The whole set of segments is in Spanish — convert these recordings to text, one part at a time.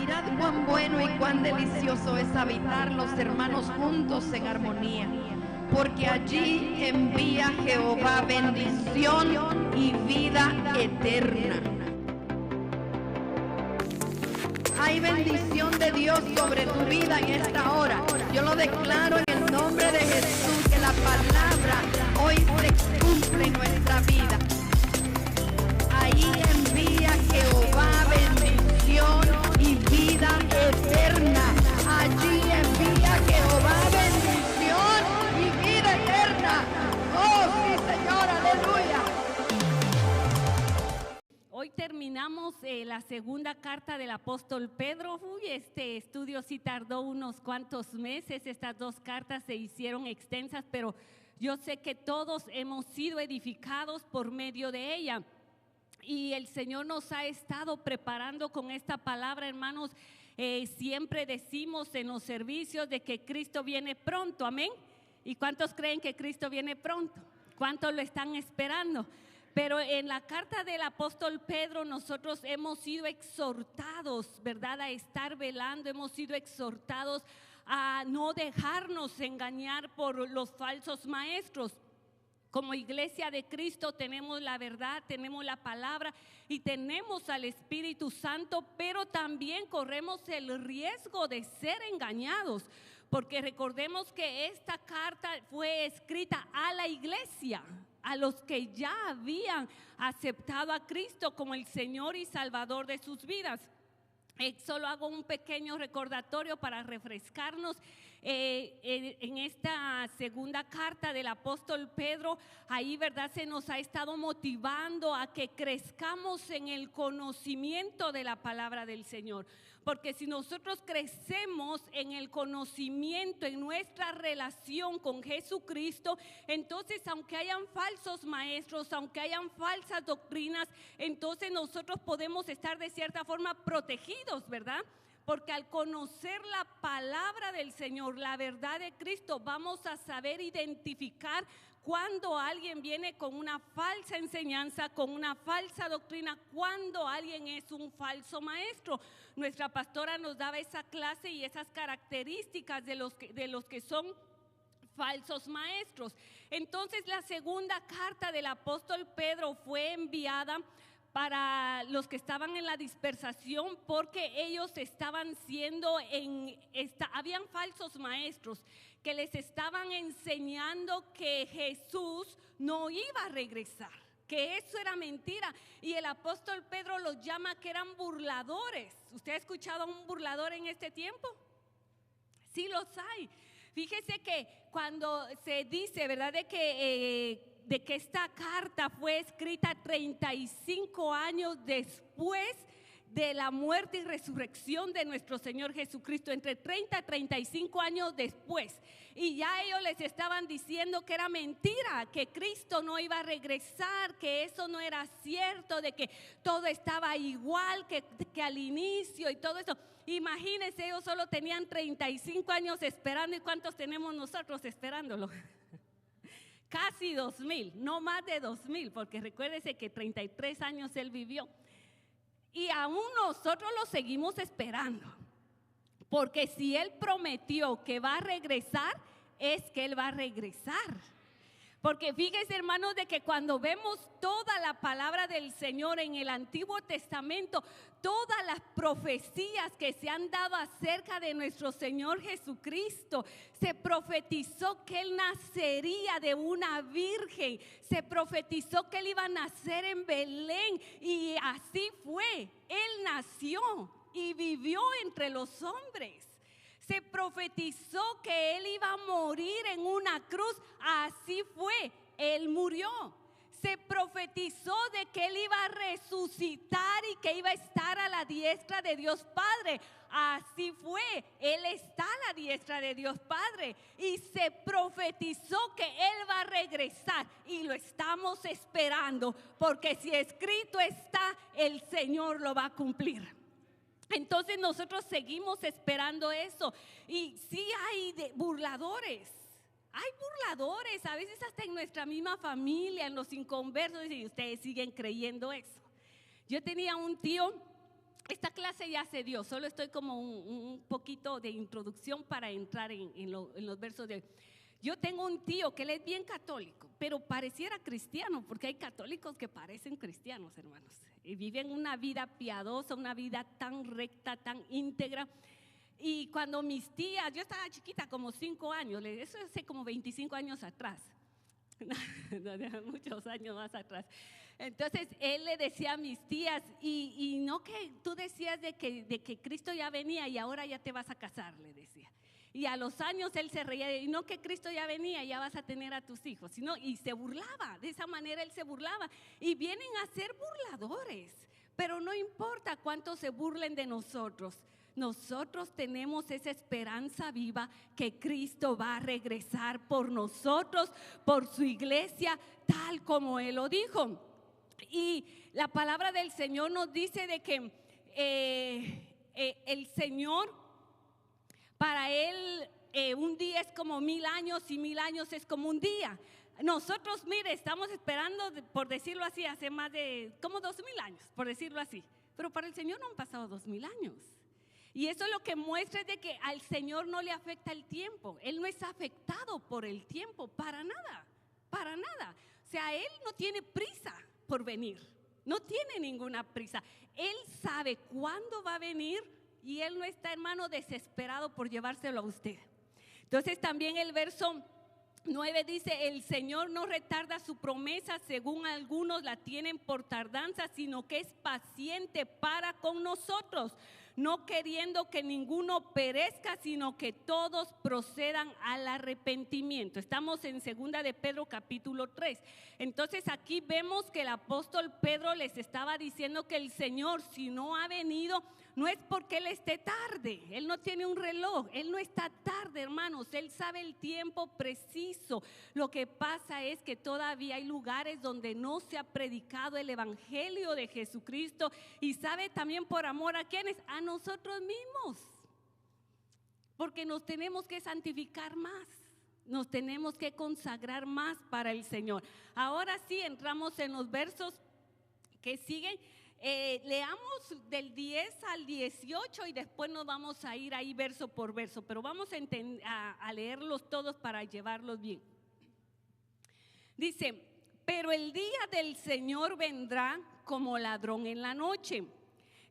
Mirad cuán bueno y cuán delicioso es habitar los hermanos juntos en armonía, porque allí envía Jehová bendición y vida eterna. Hay bendición de Dios sobre tu vida en esta hora. Yo lo declaro en el nombre de Jesús, que la palabra hoy se cumple en nuestra vida. Ahí envía Jehová bendición y vida eterna. Allí envía Jehová bendición y vida eterna. Oh, sí, Señor, aleluya. Hoy terminamos la segunda carta del apóstol Pedro. Este estudio sí tardó unos cuantos meses. Estas dos cartas se hicieron extensas, pero yo sé que todos hemos sido edificados por medio de ella. Y el Señor nos ha estado preparando con esta palabra, hermanos. Siempre decimos en los servicios de que Cristo viene pronto, amén. ¿Y cuántos creen que Cristo viene pronto? ¿Cuántos lo están esperando? Pero en la carta del apóstol Pedro nosotros hemos sido exhortados, ¿verdad?, a estar velando. Hemos sido exhortados a no dejarnos engañar por los falsos maestros. Como iglesia de Cristo tenemos la verdad, tenemos la palabra y tenemos al Espíritu Santo, pero también corremos el riesgo de ser engañados, porque recordemos que esta carta fue escrita a la iglesia, a los que ya habían aceptado a Cristo como el Señor y Salvador de sus vidas. Solo hago un pequeño recordatorio para refrescarnos. En esta segunda carta del apóstol Pedro, ahí, ¿verdad?, se nos ha estado motivando a que crezcamos en el conocimiento de la palabra del Señor. Porque si nosotros crecemos en el conocimiento, en nuestra relación con Jesucristo, entonces aunque hayan falsos maestros, aunque hayan falsas doctrinas, entonces nosotros podemos estar de cierta forma protegidos, ¿verdad? Porque al conocer la palabra del Señor, la verdad de Cristo, vamos a saber identificar cuando alguien viene con una falsa enseñanza, con una falsa doctrina, cuando alguien es un falso maestro. Nuestra pastora nos daba esa clase y esas características de los que son falsos maestros. Entonces, la segunda carta del apóstol Pedro fue enviada para los que estaban en la dispersación, porque ellos estaban habían falsos maestros que les estaban enseñando que Jesús no iba a regresar, que eso era mentira. Y el apóstol Pedro los llama que eran burladores. ¿Usted ha escuchado a un burlador en este tiempo? Sí los hay. Fíjese que cuando se dice, ¿verdad?, de que esta carta fue escrita 35 años después de la muerte y resurrección de nuestro Señor Jesucristo, entre 30 y 35 años después. Y ya ellos les estaban diciendo que era mentira, que Cristo no iba a regresar, que eso no era cierto, de que todo estaba igual que al inicio y todo eso. Imagínense, ellos solo tenían 35 años esperando. ¿Y cuántos tenemos nosotros esperándolo? Casi 2000, no más de 2000, porque recuérdese que 33 años él vivió. Y aún nosotros lo seguimos esperando, porque si él prometió que va a regresar, es que él va a regresar. Porque fíjese, hermanos, de que cuando vemos toda la palabra del Señor en el Antiguo Testamento, todas las profecías que se han dado acerca de nuestro Señor Jesucristo, se profetizó que Él nacería de una virgen, se profetizó que Él iba a nacer en Belén, y así fue. Él nació y vivió entre los hombres. Se profetizó que Él iba a morir en una cruz, así fue, Él murió. Se profetizó de que Él iba a resucitar y que iba a estar a la diestra de Dios Padre, así fue, Él está a la diestra de Dios Padre. Y se profetizó que Él va a regresar, y lo estamos esperando, porque si escrito está, el Señor lo va a cumplir. Entonces nosotros seguimos esperando eso. Y sí hay burladores. Hay burladores, a veces hasta en nuestra misma familia, en los inconversos, y ustedes siguen creyendo eso. Yo tenía un tío esta clase ya se dio, solo estoy como un poquito de introducción para entrar en los versos de hoy. Yo tengo un tío que él es bien católico, pero pareciera cristiano, porque hay católicos que parecen cristianos, hermanos, y viven una vida piadosa, una vida tan recta, tan íntegra. Y cuando mis tías, yo estaba chiquita, como 5 años, eso hace como 25 años atrás, muchos años más atrás. Entonces él le decía a mis tías, y no que tú decías de que Cristo ya venía y ahora ya te vas a casar, le decía. Y a los años él se reía, y no que Cristo ya venía, ya vas a tener a tus hijos, sino, y se burlaba, de esa manera él se burlaba. Y vienen a ser burladores, pero no importa cuánto se burlen de nosotros. Nosotros tenemos esa esperanza viva que Cristo va a regresar por nosotros, por su iglesia, tal como Él lo dijo. Y la palabra del Señor nos dice de que el Señor, para Él un día es como 1000 años y 1000 años es como un día. Nosotros, mire, estamos esperando, por decirlo así, hace más de como 2000 años, por decirlo así. Pero para el Señor no han pasado 2000 años. Y eso lo que muestra es de que al Señor no le afecta el tiempo. Él no es afectado por el tiempo, para nada, para nada. O sea, Él no tiene prisa por venir, no tiene ninguna prisa. Él sabe cuándo va a venir y Él no está, hermano, desesperado por llevárselo a usted. Entonces también el verso 9 dice: el Señor no retarda su promesa, según algunos la tienen por tardanza, sino que es paciente para con nosotros, no queriendo que ninguno perezca, sino que todos procedan al arrepentimiento. Estamos en 2 de Pedro capítulo 3. Entonces aquí vemos que el apóstol Pedro les estaba diciendo que el Señor, si no ha venido, no es porque Él esté tarde. Él no tiene un reloj, Él no está tarde, hermanos. Él sabe el tiempo preciso. Lo que pasa es que todavía hay lugares donde no se ha predicado el evangelio de Jesucristo. Y sabe también por amor a quienes, a nosotros mismos, porque nos tenemos que santificar más, nos tenemos que consagrar más para el Señor. Ahora sí entramos en los versos que siguen. Leamos del 10 al 18 y después nos vamos a ir ahí verso por verso, pero vamos a leerlos todos para llevarlos bien. Dice: pero el día del Señor vendrá como ladrón en la noche,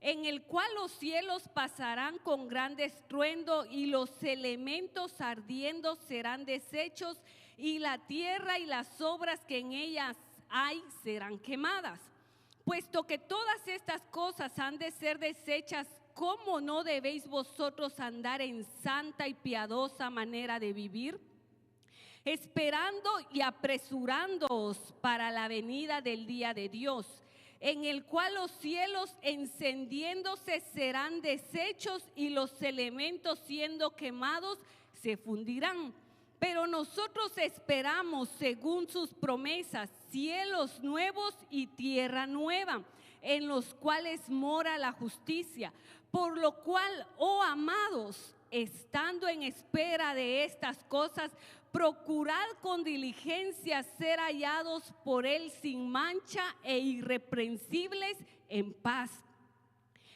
en el cual los cielos pasarán con gran estruendo y los elementos ardiendo serán deshechos, y la tierra y las obras que en ellas hay serán quemadas. Puesto que todas estas cosas han de ser deshechas, ¿cómo no debéis vosotros andar en santa y piadosa manera de vivir? Esperando y apresurándoos para la venida del día de Dios, en el cual los cielos encendiéndose serán deshechos y los elementos siendo quemados se fundirán. Pero nosotros esperamos, según sus promesas, cielos nuevos y tierra nueva, en los cuales mora la justicia. Por lo cual, oh amados, estando en espera de estas cosas, procurad con diligencia ser hallados por Él sin mancha e irreprensibles en paz.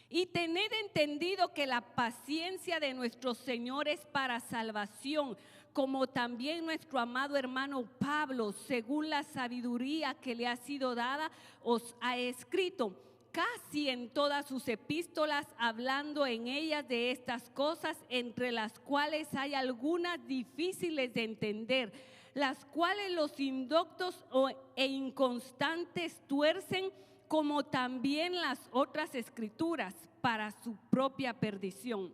Y tened entendido que la paciencia de nuestro Señor es para salvación, como también nuestro amado hermano Pablo, según la sabiduría que le ha sido dada, os ha escrito casi en todas sus epístolas, hablando en ellas de estas cosas, entre las cuales hay algunas difíciles de entender, las cuales los indoctos e inconstantes tuercen, como también las otras escrituras, para su propia perdición.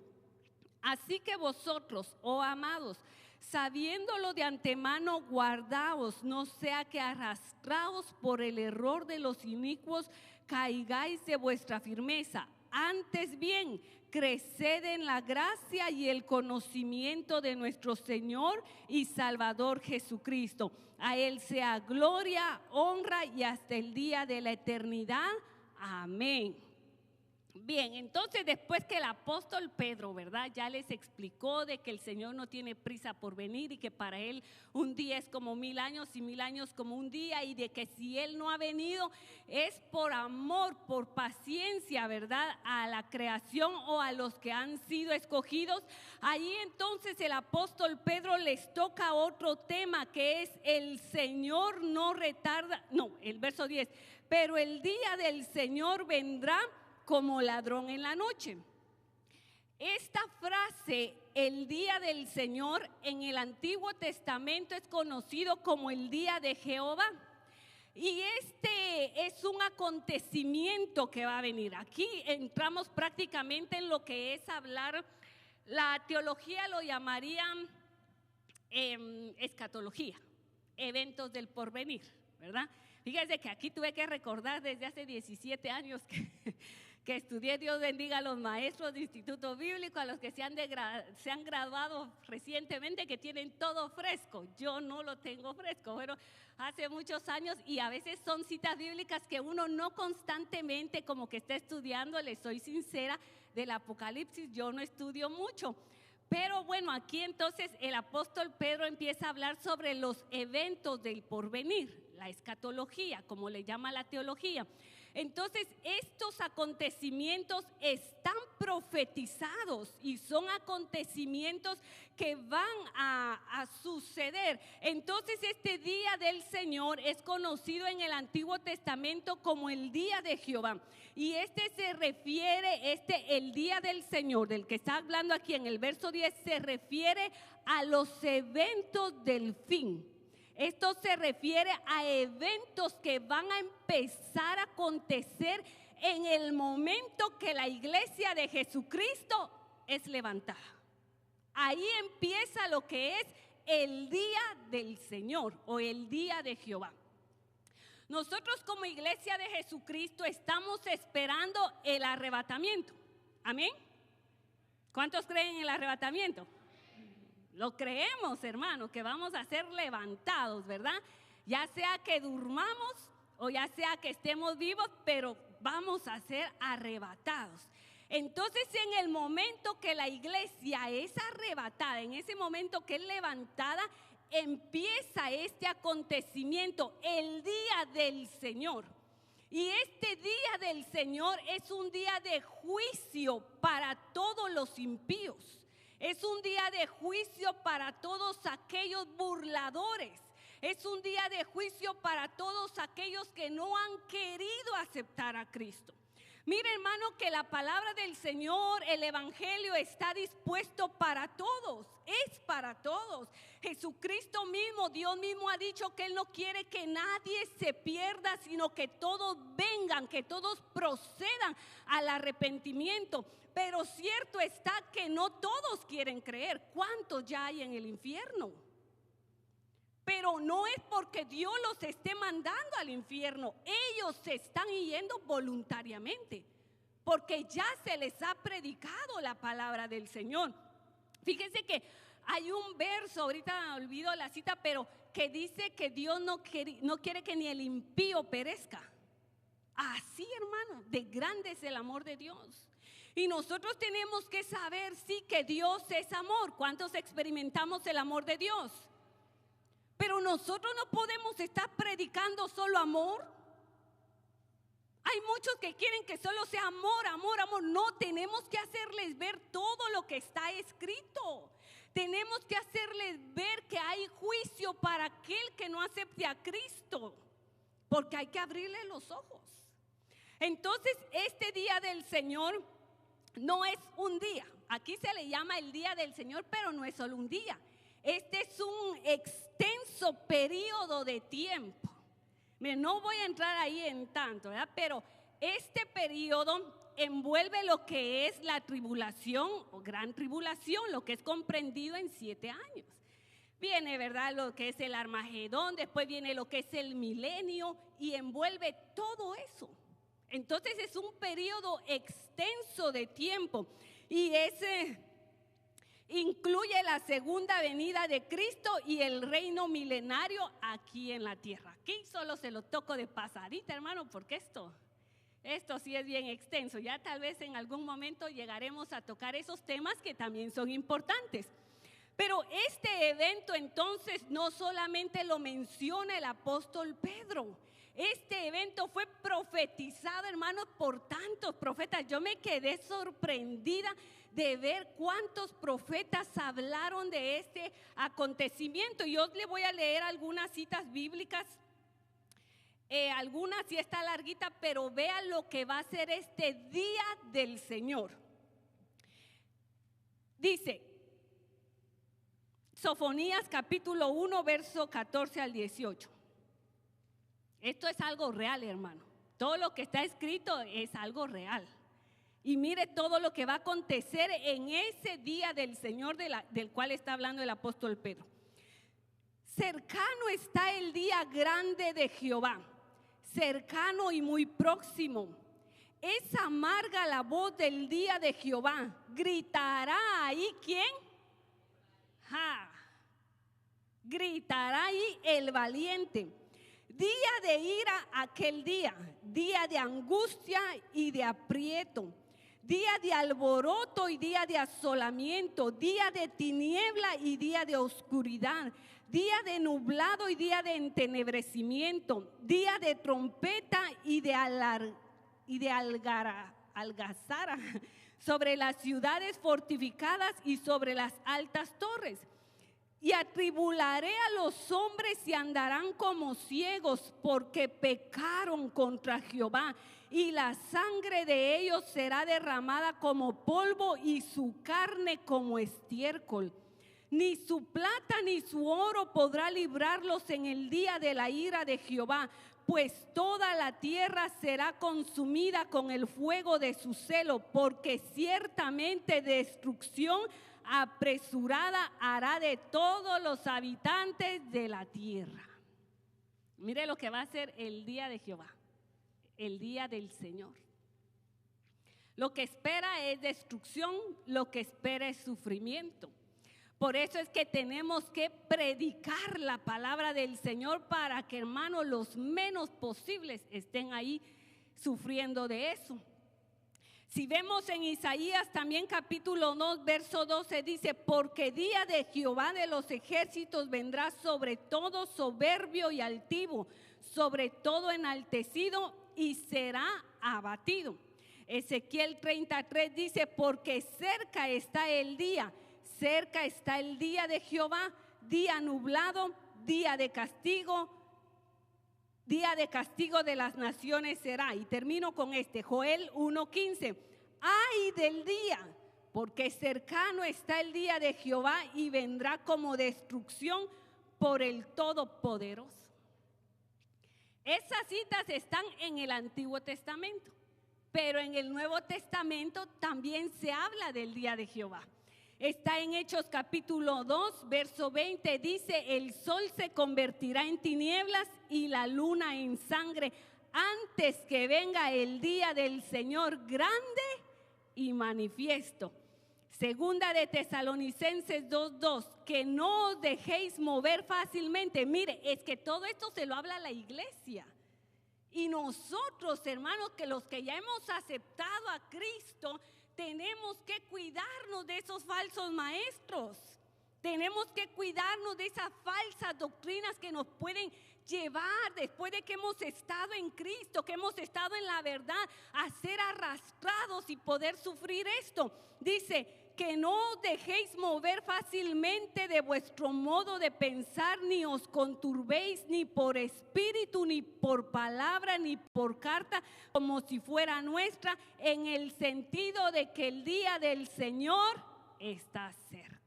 Así que vosotros, oh amados, sabiéndolo de antemano, guardaos, no sea que arrastrados por el error de los inicuos caigáis de vuestra firmeza. Antes bien, creced en la gracia y el conocimiento de nuestro Señor y Salvador Jesucristo. A Él sea gloria, honra y hasta el día de la eternidad. Amén. Bien, entonces después que el apóstol Pedro, ¿verdad? Ya les explicó de que el Señor no tiene prisa por venir y que para Él un día es como 1000 años y 1000 años como un día, y de que si Él no ha venido es por amor, por paciencia, ¿verdad? A la creación o a los que han sido escogidos. Ahí entonces el apóstol Pedro les toca otro tema, que es el Señor no retarda, no, el verso 10, pero el día del Señor vendrá como ladrón en la noche. Esta frase, el día del Señor, en el Antiguo Testamento es conocido como el día de Jehová. Y este es un acontecimiento que va a venir. Aquí entramos prácticamente en lo que es hablar, la teología lo llamarían escatología, eventos del porvenir, ¿verdad? Fíjense que aquí tuve que recordar desde hace 17 años que estudié. Dios bendiga a los maestros de Instituto Bíblico, a los que se han graduado recientemente, que tienen todo fresco. Yo no lo tengo fresco, pero hace muchos años, y a veces son citas bíblicas que uno no constantemente como que está estudiando. Les soy sincera, del Apocalipsis yo no estudio mucho. Pero bueno, aquí entonces el apóstol Pedro empieza a hablar sobre los eventos del porvenir, la escatología, como le llama la teología. Entonces, estos acontecimientos están profetizados y son acontecimientos que van a suceder. Entonces, este día del Señor es conocido en el Antiguo Testamento como el día de Jehová. Y se refiere, el día del Señor, del que está hablando aquí en el verso 10, se refiere a los eventos del fin. Esto se refiere a eventos que van a empezar a acontecer en el momento que la iglesia de Jesucristo es levantada. Ahí empieza lo que es el día del Señor o el día de Jehová. Nosotros como iglesia de Jesucristo estamos esperando el arrebatamiento. ¿Amén? ¿Cuántos creen en el arrebatamiento? Lo creemos, hermano, que vamos a ser levantados, ¿verdad? Ya sea que durmamos o ya sea que estemos vivos, pero vamos a ser arrebatados. Entonces, en el momento que la iglesia es arrebatada, en ese momento que es levantada, empieza este acontecimiento, el día del Señor. Y este día del Señor es un día de juicio para todos los impíos. Es un día de juicio para todos aquellos burladores. Es un día de juicio para todos aquellos que no han querido aceptar a Cristo. Mire, hermano, que la palabra del Señor, el evangelio, está dispuesto para todos. Es para todos. Jesucristo mismo, Dios mismo ha dicho que Él no quiere que nadie se pierda, sino que todos vengan, que todos procedan al arrepentimiento. Pero cierto está que no todos quieren creer. ¿Cuántos ya hay en el infierno? Pero no es porque Dios los esté mandando al infierno. Ellos se están yendo voluntariamente, porque ya se les ha predicado la palabra del Señor. Fíjense que hay un verso, ahorita olvido la cita, pero que dice que Dios no quiere que ni el impío perezca. Así, hermano, de grande es el amor de Dios. Y nosotros tenemos que saber, sí, que Dios es amor. ¿Cuántos experimentamos el amor de Dios? Pero nosotros no podemos estar predicando solo amor. Hay muchos que quieren que solo sea amor, amor, amor. No, tenemos que hacerles ver todo lo que está escrito. Tenemos que hacerles ver que hay juicio para aquel que no acepte a Cristo, porque hay que abrirle los ojos. Entonces, este día del Señor no es un día. Aquí se le llama el día del Señor, pero no es solo un día. Este es un extenso periodo de tiempo. Miren, no voy a entrar ahí en tanto, ¿verdad? Pero este periodo envuelve lo que es la tribulación o gran tribulación, lo que es comprendido en 7 años. Viene, ¿verdad?, lo que es el Armagedón, después viene lo que es el milenio y envuelve todo eso. Entonces es un periodo extenso de tiempo y ese incluye la segunda venida de Cristo y el reino milenario aquí en la tierra. Aquí solo se lo toco de pasadita, hermano, porque esto Esto sí es bien extenso, ya tal vez en algún momento llegaremos a tocar esos temas que también son importantes. Pero este evento entonces no solamente lo menciona el apóstol Pedro. Este evento fue profetizado, hermanos, por tantos profetas. Yo me quedé sorprendida de ver cuántos profetas hablaron de este acontecimiento. Yo le voy a leer algunas citas bíblicas. Algunas sí está larguita, pero vean lo que va a ser este día del Señor. Dice, Sofonías capítulo 1, verso 14 al 18. Esto es algo real, hermano. Todo lo que está escrito es algo real. Y mire todo lo que va a acontecer en ese día del Señor del cual está hablando el apóstol Pedro. Cercano está el día grande de Jehová, cercano y muy próximo. Es amarga la voz del día de Jehová. Gritará ahí ¿quién? Gritará ahí el valiente. Día de ira aquel día, día de angustia y de aprieto, día de alboroto y día de asolamiento, día de tiniebla y día de oscuridad, día de nublado y día de entenebrecimiento, día de trompeta y de algazara sobre las ciudades fortificadas y sobre las altas torres. Y atribularé a los hombres y andarán como ciegos porque pecaron contra Jehová, y la sangre de ellos será derramada como polvo y su carne como estiércol. Ni su plata ni su oro podrá librarlos en el día de la ira de Jehová, pues toda la tierra será consumida con el fuego de su celo, porque ciertamente destrucción apresurada hará de todos los habitantes de la tierra. Mire lo que va a ser el día de Jehová, el día del Señor. Lo que espera es destrucción, lo que espera es sufrimiento. Por eso es que tenemos que predicar la palabra del Señor para que, hermanos, los menos posibles estén ahí sufriendo de eso. Si vemos en Isaías también capítulo 2, verso 12, dice, porque día de Jehová de los ejércitos vendrá sobre todo soberbio y altivo, sobre todo enaltecido y será abatido. Ezequiel 33 dice, porque cerca está el día de Jehová, día nublado, día de castigo de las naciones será. Y termino con Joel 1:15. Ay del día, porque cercano está el día de Jehová y vendrá como destrucción por el Todopoderoso. Esas citas están en el Antiguo Testamento, pero en el Nuevo Testamento también se habla del día de Jehová. Está en Hechos capítulo 2, verso 20, dice, el sol se convertirá en tinieblas y la luna en sangre antes que venga el día del Señor grande y manifiesto. Segunda de Tesalonicenses 2:2, que no os dejéis mover fácilmente. Mire, es que todo esto se lo habla a la iglesia. Y nosotros, hermanos, que los que ya hemos aceptado a Cristo, tenemos que cuidarnos de esos falsos maestros. Tenemos que cuidarnos de esas falsas doctrinas que nos pueden llevar, después de que hemos estado en Cristo, que hemos estado en la verdad, a ser arrastrados y poder sufrir esto. Dice, que no os dejéis mover fácilmente de vuestro modo de pensar, ni os conturbéis ni por espíritu, ni por palabra, ni por carta, como si fuera nuestra, en el sentido de que el día del Señor está cerca.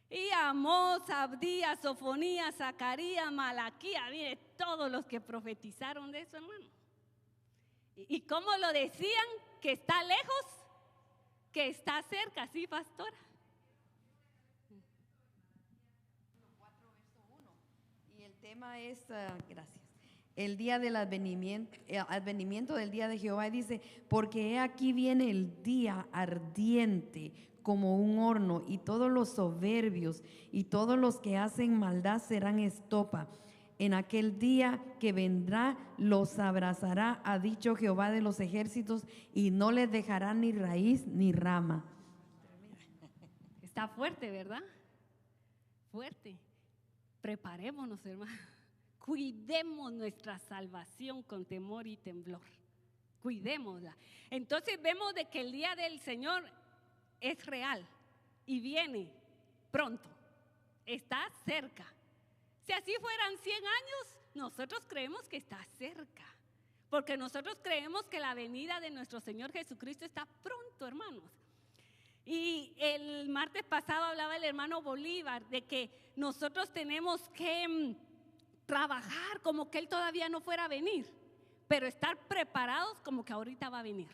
Y Amós, Abdías, Sofonías, Zacarías, Malaquías, mire, todos los que profetizaron de eso, hermano. ¿Y cómo lo decían? ¿Que está lejos? ¿Que está cerca? Sí, pastora. Y el tema es, gracias, el día del advenimiento del día de Jehová. Y dice, porque he aquí viene el día ardiente como un horno, y todos los soberbios y todos los que hacen maldad serán estopa. En aquel día que vendrá, los abrazará, ha dicho Jehová de los ejércitos, y no les dejará ni raíz ni rama. Está fuerte, ¿verdad? Fuerte. Preparémonos, hermano. Cuidemos nuestra salvación con temor y temblor. Cuidémosla. Entonces vemos de que el día del Señor es real y viene pronto. Está cerca. Si así fueran 100 años, nosotros creemos que está cerca. Porque nosotros creemos que la venida de nuestro Señor Jesucristo está pronto, hermanos. Y el martes pasado hablaba el hermano Bolívar de que nosotros tenemos que trabajar como que Él todavía no fuera a venir, pero estar preparados como que ahorita va a venir,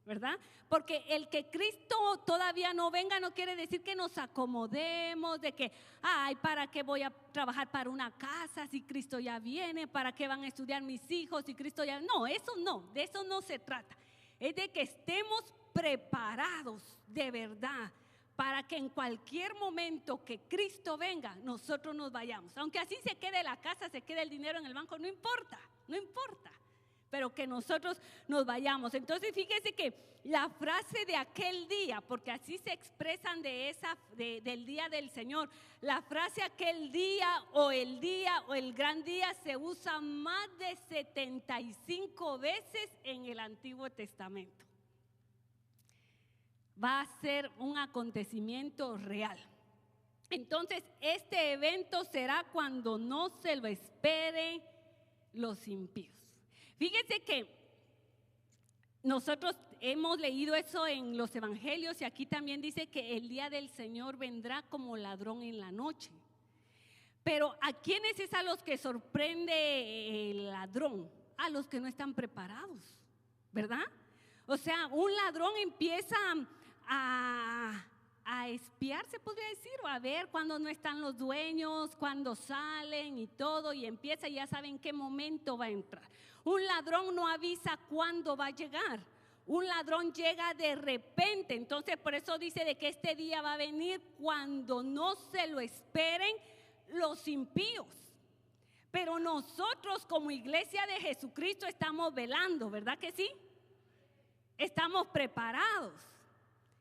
¿verdad? Porque el que Cristo todavía no venga no quiere decir que nos acomodemos, de que, ay, ¿para qué voy a trabajar para una casa si Cristo ya viene? ¿Para qué van a estudiar mis hijos si Cristo ya? No, eso no, de eso no se trata. Es de que estemos preparados de verdad para que en cualquier momento que Cristo venga, nosotros nos vayamos. Aunque así se quede la casa, se quede el dinero en el banco, no importa, no importa. Pero que nosotros nos vayamos. Entonces fíjese que la frase de aquel día, porque así se expresan del día del Señor, la frase aquel día o el gran día se usa más de 75 veces en el Antiguo Testamento. Va a ser un acontecimiento real. Entonces este evento será cuando no se lo esperen los impíos. Fíjense que nosotros hemos leído eso en los evangelios y aquí también dice que el día del Señor vendrá como ladrón en la noche. Pero ¿a quiénes es a los que sorprende el ladrón? A los que no están preparados, ¿verdad? O sea, un ladrón empieza a espiar, se podría decir, o a ver cuándo no están los dueños, cuándo salen y todo, y empieza, ya saben en qué momento va a entrar. Un ladrón no avisa cuándo va a llegar. Un ladrón llega de repente. Entonces por eso dice de que este día va a venir cuando no se lo esperen los impíos. Pero nosotros como iglesia de Jesucristo estamos velando, ¿verdad que sí? Estamos preparados.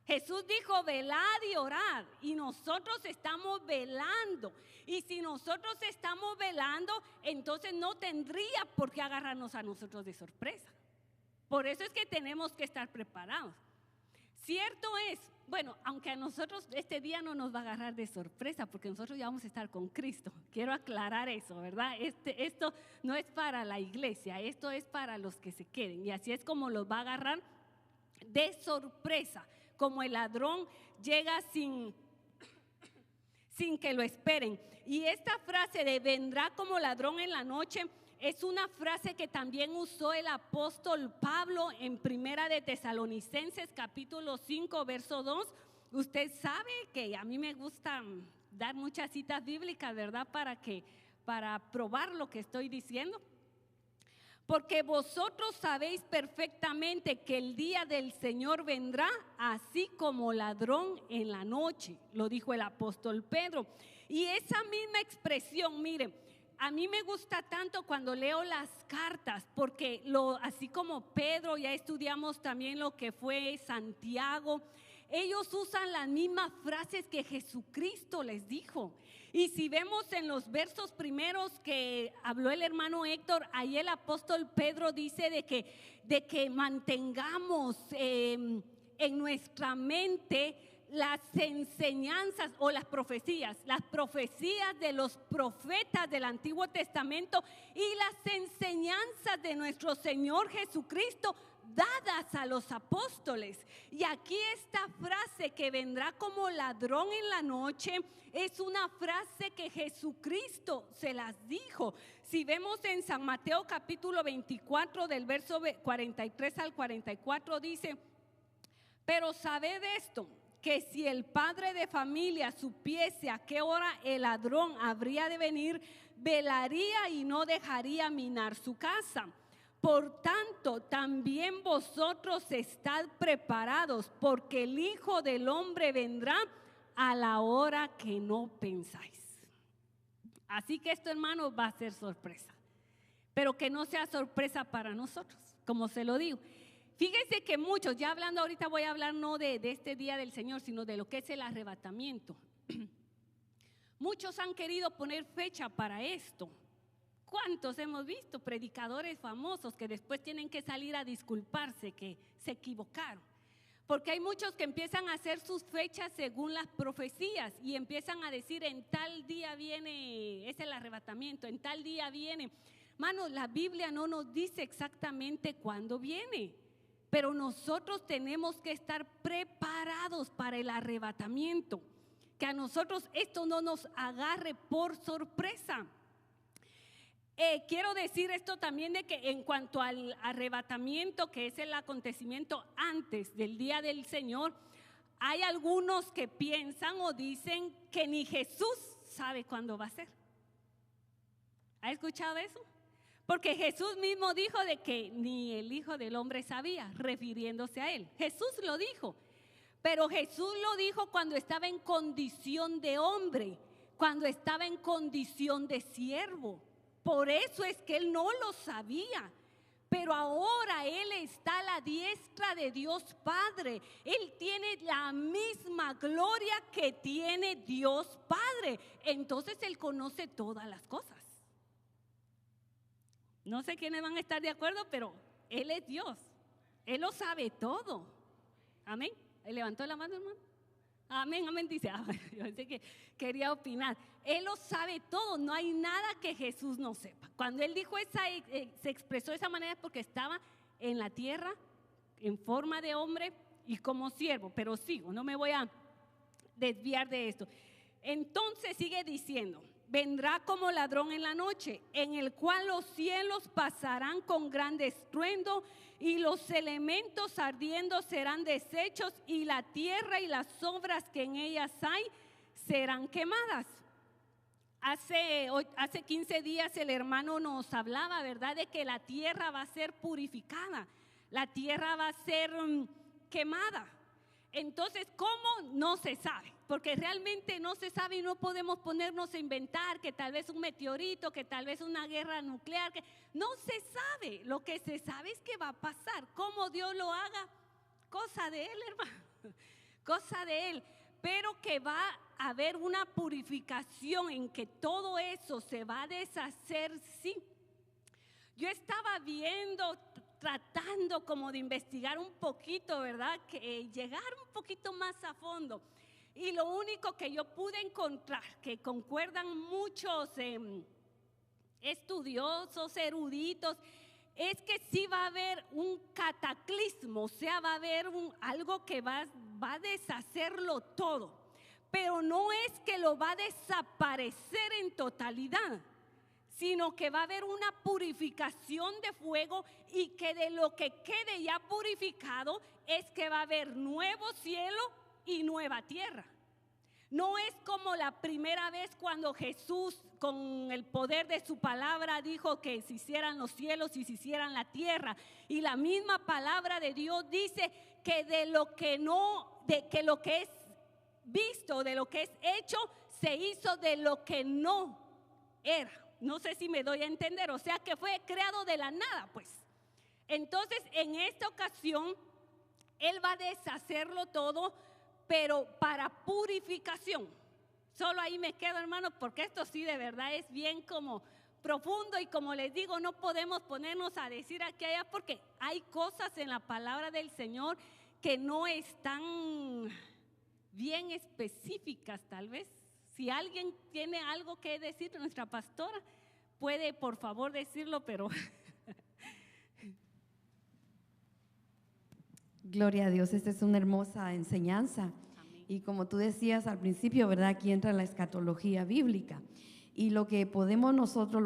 Jesús dijo velad y orad, y nosotros estamos velando. Y si nosotros estamos velando, entonces no tendría por qué agarrarnos a nosotros de sorpresa. Por eso es que tenemos que estar preparados. Cierto es, bueno, aunque a nosotros este día no nos va a agarrar de sorpresa, porque nosotros ya vamos a estar con Cristo. Quiero aclarar eso, ¿verdad? Esto no es para la iglesia, esto es para los que se queden. Y así es como los va a agarrar de sorpresa. Como el ladrón llega sin que lo esperen. Y esta frase de vendrá como ladrón en la noche es una frase que también usó el apóstol Pablo en Primera de Tesalonicenses capítulo 5 verso 2. Usted sabe que a mí me gusta dar muchas citas bíblicas, ¿verdad? Para probar lo que estoy diciendo. Porque vosotros sabéis perfectamente que el día del Señor vendrá así como ladrón en la noche, lo dijo el apóstol Pedro. Y esa misma expresión, miren, a mí me gusta tanto cuando leo las cartas, porque así como Pedro, ya estudiamos también lo que fue Santiago, ellos usan las mismas frases que Jesucristo les dijo. Y si vemos en los versos primeros que habló el hermano Héctor, ahí el apóstol Pedro dice de que mantengamos en nuestra mente las enseñanzas o las profecías de los profetas del Antiguo Testamento y las enseñanzas de nuestro Señor Jesucristo dadas a los apóstoles. Y aquí esta frase que vendrá como ladrón en la noche es una frase que Jesucristo se las dijo. Si vemos en San Mateo capítulo 24 del verso 43 al 44 dice: pero sabed esto, que si el padre de familia supiese a qué hora el ladrón habría de venir, velaría y no dejaría minar su casa. Por tanto, también vosotros estad preparados, porque el Hijo del Hombre vendrá a la hora que no pensáis. Así que esto, hermano, va a ser sorpresa. Pero que no sea sorpresa para nosotros, como se lo digo. Fíjense que muchos, ya hablando ahorita voy a hablar no de este día del Señor, sino de lo que es el arrebatamiento. Muchos han querido poner fecha para esto. ¿Cuántos hemos visto? Predicadores famosos que después tienen que salir a disculparse que se equivocaron. Porque hay muchos que empiezan a hacer sus fechas según las profecías y empiezan a decir en tal día viene, es el arrebatamiento, en tal día viene. Mano, la Biblia no nos dice exactamente cuándo viene, pero nosotros tenemos que estar preparados para el arrebatamiento. Que a nosotros esto no nos agarre por sorpresa. Quiero decir esto también de que en cuanto al arrebatamiento, que es el acontecimiento antes del día del Señor, hay algunos que piensan o dicen que ni Jesús sabe cuándo va a ser. ¿Ha escuchado eso? Porque Jesús mismo dijo de que ni el Hijo del Hombre sabía, refiriéndose a él. Jesús lo dijo, pero Jesús lo dijo cuando estaba en condición de hombre, cuando estaba en condición de siervo. Por eso es que él no lo sabía. Pero ahora él está a la diestra de Dios Padre. Él tiene la misma gloria que tiene Dios Padre. Entonces él conoce todas las cosas. No sé quiénes van a estar de acuerdo, pero él es Dios. Él lo sabe todo. Amén. ¿Levantó la mano, hermano? Amén, amén, dice. Yo pensé que quería opinar. Él lo sabe todo, no hay nada que Jesús no sepa. Cuando él dijo se expresó de esa manera porque estaba en la tierra en forma de hombre y como siervo. Pero sigo, no me voy a desviar de esto. Entonces sigue diciendo: vendrá como ladrón en la noche, en el cual los cielos pasarán con gran estruendo y los elementos ardiendo serán deshechos y la tierra y las obras que en ellas hay serán quemadas. Hace 15 días el hermano nos hablaba, ¿verdad?, de que la tierra va a ser purificada, la tierra va a ser quemada. Entonces, ¿cómo? No se sabe, porque realmente no se sabe y no podemos ponernos a inventar que tal vez un meteorito, que tal vez una guerra nuclear, que no se sabe. Lo que se sabe es que va a pasar. ¿Cómo Dios lo haga? Cosa de Él, hermano, cosa de Él. Pero que va a haber una purificación en que todo eso se va a deshacer, sí. Yo estaba viendo, tratando como de investigar un poquito, ¿verdad? Que llegar un poquito más a fondo. Y lo único que yo pude encontrar, que concuerdan muchos estudiosos, eruditos, es que sí va a haber un cataclismo, o sea, va a haber algo que va a deshacerlo todo. Pero no es que lo va a desaparecer en totalidad, sino que va a haber una purificación de fuego y que de lo que quede ya purificado es que va a haber nuevo cielo y nueva tierra. No es como la primera vez cuando Jesús con el poder de su palabra dijo que se hicieran los cielos y se hicieran la tierra. Y la misma palabra de Dios dice que de lo que lo que es visto, de lo que es hecho, se hizo de lo que no era. No sé si me doy a entender, o sea que fue creado de la nada, pues. Entonces, en esta ocasión, Él va a deshacerlo todo, pero para purificación. Solo ahí me quedo, hermano, porque esto sí de verdad es bien como profundo y como les digo, no podemos ponernos a decir aquí allá porque hay cosas en la palabra del Señor que no están bien específicas tal vez. Si alguien tiene algo que decir, nuestra pastora puede por favor decirlo, pero gloria a Dios, esta es una hermosa enseñanza. Amén. Y como tú decías al principio, ¿verdad? Aquí entra la escatología bíblica. Y lo que podemos nosotros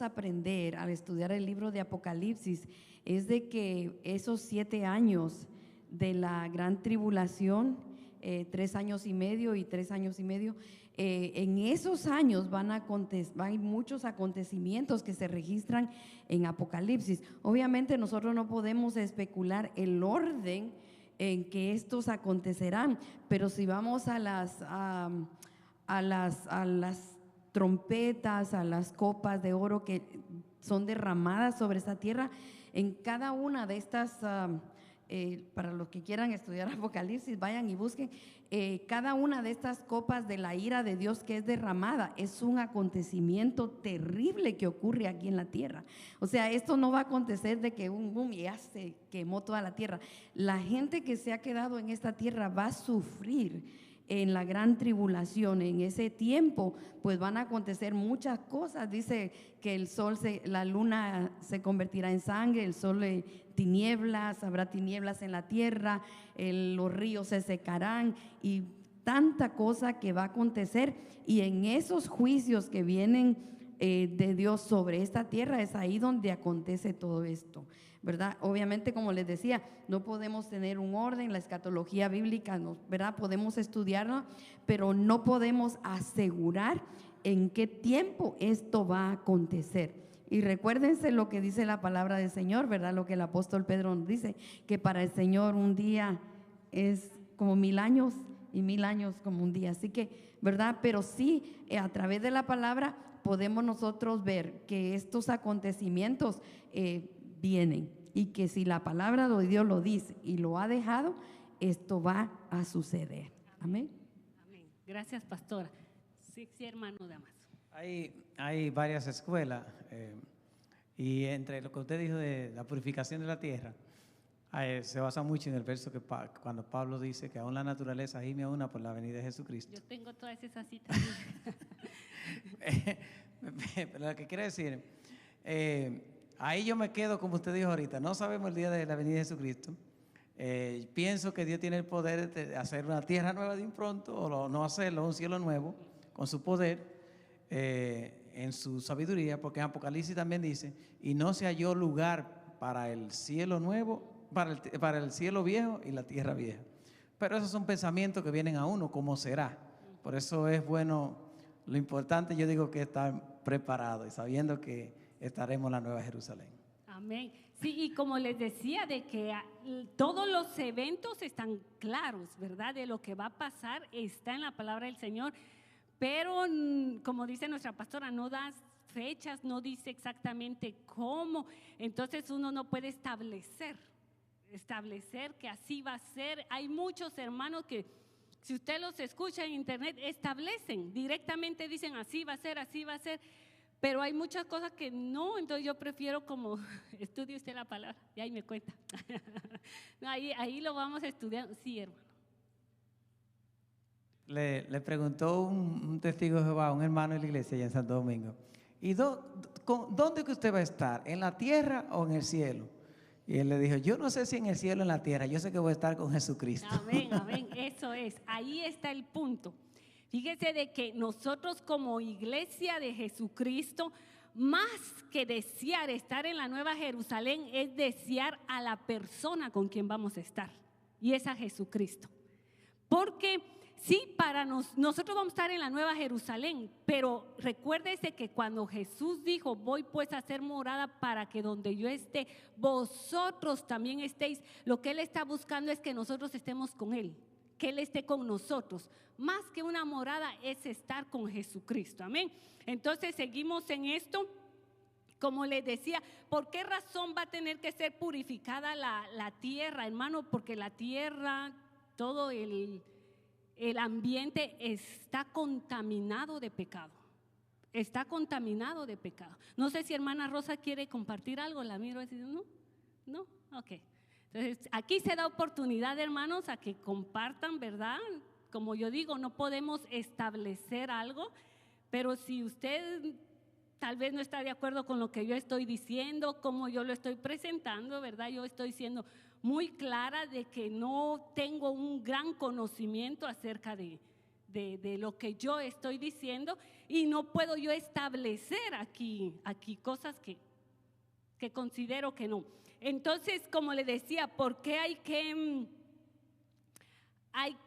aprender al estudiar el libro de Apocalipsis es de que esos 7 años de la gran tribulación, 3 años y medio y 3 años y medio, en esos años van a muchos acontecimientos que se registran en Apocalipsis. Obviamente nosotros no podemos especular el orden en que estos acontecerán, pero si vamos a a las trompetas, a las copas de oro que son derramadas sobre esta tierra. En cada una de estas, para los que quieran estudiar Apocalipsis, vayan y busquen, cada una de estas copas de la ira de Dios que es derramada es un acontecimiento terrible que ocurre aquí en la tierra. O sea, esto no va a acontecer de que un boom y ya se quemó toda la tierra. La gente que se ha quedado en esta tierra va a sufrir en la gran tribulación. En ese tiempo pues van a acontecer muchas cosas. Dice que el sol, la luna se convertirá en sangre, el sol tinieblas, habrá tinieblas en la tierra, los ríos se secarán y tanta cosa que va a acontecer. Y en esos juicios que vienen de Dios sobre esta tierra es ahí donde acontece todo esto, ¿verdad? Obviamente, como les decía, no podemos tener un orden, la escatología bíblica, ¿verdad? Podemos estudiarla, pero no podemos asegurar en qué tiempo esto va a acontecer. Y recuérdense lo que dice la palabra del Señor, ¿verdad? Lo que el apóstol Pedro nos dice, que para el Señor un día es como 1000 años y 1000 años como un día. Así que, ¿verdad? Pero sí, a través de la palabra podemos nosotros ver que estos acontecimientos vienen, y que si la palabra de Dios lo dice y lo ha dejado, esto va a suceder. Amén. Amén. Gracias, pastora. Sí, hermano Damaso. Hay varias escuelas y entre lo que usted dijo de la purificación de la tierra, se basa mucho en el verso que cuando Pablo dice que aún la naturaleza gime a una por la venida de Jesucristo. Yo tengo todas esas citas. Pero lo que quiere decir, ahí yo me quedo como usted dijo ahorita, no sabemos el día de la venida de Jesucristo. Pienso que Dios tiene el poder de hacer una tierra nueva de un pronto, o no hacerlo, un cielo nuevo, con su poder, en su sabiduría, porque en Apocalipsis también dice, y no se halló lugar para el cielo nuevo, para el cielo viejo y la tierra vieja. Pero esos son pensamientos que vienen a uno, ¿cómo será? Por eso es bueno, lo importante yo digo que estar preparado y sabiendo que estaremos en la Nueva Jerusalén. Amén. Sí, y como les decía, de que todos los eventos están claros, ¿verdad? De lo que va a pasar está en la palabra del Señor, pero como dice nuestra pastora, no da fechas, no dice exactamente cómo, entonces uno no puede establecer que así va a ser. Hay muchos hermanos que, si usted los escucha en internet, establecen, directamente dicen así va a ser, pero hay muchas cosas que no, entonces yo prefiero como estudie usted la palabra y ahí me cuenta. No, ahí lo vamos a estudiar, sí, hermano. Le preguntó un testigo de Jehová, un hermano de la iglesia allá en Santo Domingo, ¿y dónde que usted va a estar? ¿En la tierra o en el cielo? Y él le dijo, yo no sé si en el cielo o en la tierra, yo sé que voy a estar con Jesucristo. Amén, amén, eso es, ahí está el punto. Fíjese de que nosotros como iglesia de Jesucristo, más que desear estar en la Nueva Jerusalén, es desear a la persona con quien vamos a estar, y es a Jesucristo. Porque sí, para nosotros vamos a estar en la Nueva Jerusalén, pero recuérdese que cuando Jesús dijo, voy pues a hacer morada para que donde yo esté, vosotros también estéis, lo que Él está buscando es que nosotros estemos con Él, que Él esté con nosotros. Más que una morada es estar con Jesucristo, amén. Entonces seguimos en esto. Como les decía, ¿por qué razón va a tener que ser purificada la tierra, hermano? Porque la tierra, todo el ambiente está contaminado de pecado. Está contaminado de pecado. No sé si hermana Rosa quiere compartir algo, la miro así, ¿no? Ok. Entonces, aquí se da oportunidad, hermanos, a que compartan, ¿verdad? Como yo digo, no podemos establecer algo, pero si usted tal vez no está de acuerdo con lo que yo estoy diciendo, como yo lo estoy presentando, ¿verdad? Yo estoy siendo muy clara de que no tengo un gran conocimiento acerca de lo que yo estoy diciendo, y no puedo yo establecer aquí cosas que considero que no. Entonces, como le decía, ¿por qué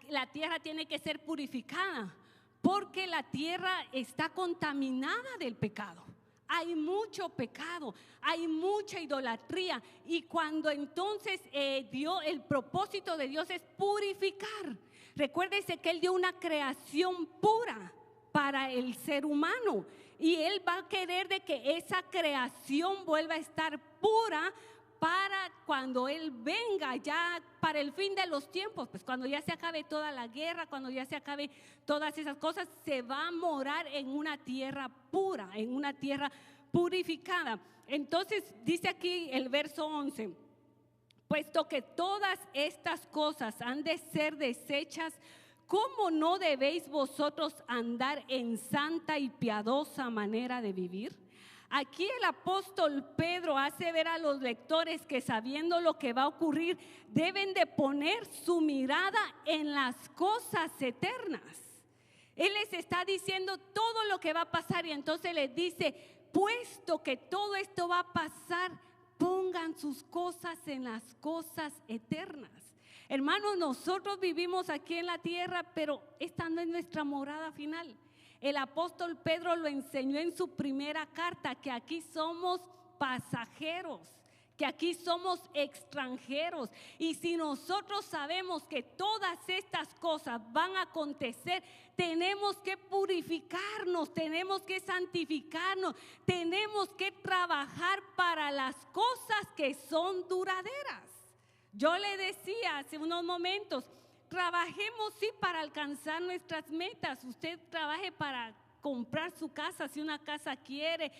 la tierra tiene que ser purificada? Porque la tierra está contaminada del pecado. Hay mucho pecado, hay mucha idolatría, y cuando entonces el propósito de Dios es purificar. Recuérdese que Él dio una creación pura, para el ser humano. Y Él va a querer de que esa creación vuelva a estar pura para cuando Él venga, ya para el fin de los tiempos, pues cuando ya se acabe toda la guerra, cuando ya se acabe todas esas cosas, se va a morar en una tierra pura, en una tierra purificada. Entonces dice aquí el verso 11, puesto que todas estas cosas han de ser deshechas, ¿cómo no debéis vosotros andar en santa y piadosa manera de vivir? Aquí el apóstol Pedro hace ver a los lectores que sabiendo lo que va a ocurrir, deben de poner su mirada en las cosas eternas. Él les está diciendo todo lo que va a pasar y entonces les dice, puesto que todo esto va a pasar, pongan sus cosas en las cosas eternas. Hermanos, nosotros vivimos aquí en la tierra, pero esta no es nuestra morada final. El apóstol Pedro lo enseñó en su primera carta, que aquí somos pasajeros, que aquí somos extranjeros. Y si nosotros sabemos que todas estas cosas van a acontecer, tenemos que purificarnos, tenemos que santificarnos, tenemos que trabajar para las cosas que son duraderas. Yo le decía hace unos momentos, trabajemos sí para alcanzar nuestras metas. Usted trabaje para comprar su casa si una casa quiere,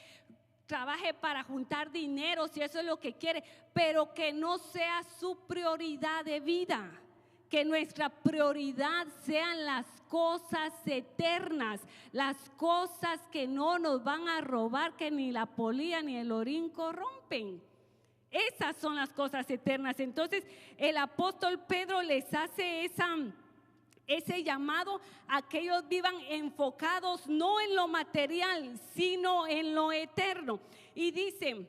trabaje para juntar dinero si eso es lo que quiere, pero que no sea su prioridad de vida. Que nuestra prioridad sean las cosas eternas, las cosas que no nos van a robar, que ni la polilla ni el orín corrompen. Esas son las cosas eternas. Entonces el apóstol Pedro les hace ese llamado a que ellos vivan enfocados no en lo material, sino en lo eterno. Y dice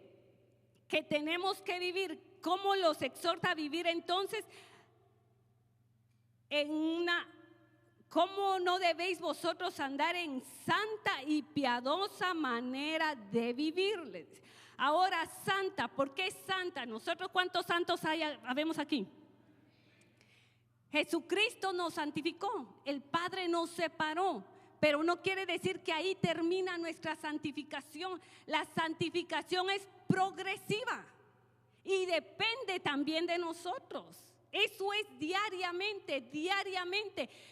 que tenemos que vivir. ¿Cómo los exhorta a vivir entonces? ¿Cómo no debéis vosotros andar en santa y piadosa manera de vivir? Ahora, santa, ¿por qué santa? Nosotros, ¿cuántos santos habemos aquí? Jesucristo nos santificó, el Padre nos separó, pero no quiere decir que ahí termina nuestra santificación. La santificación es progresiva y depende también de nosotros. Eso es diariamente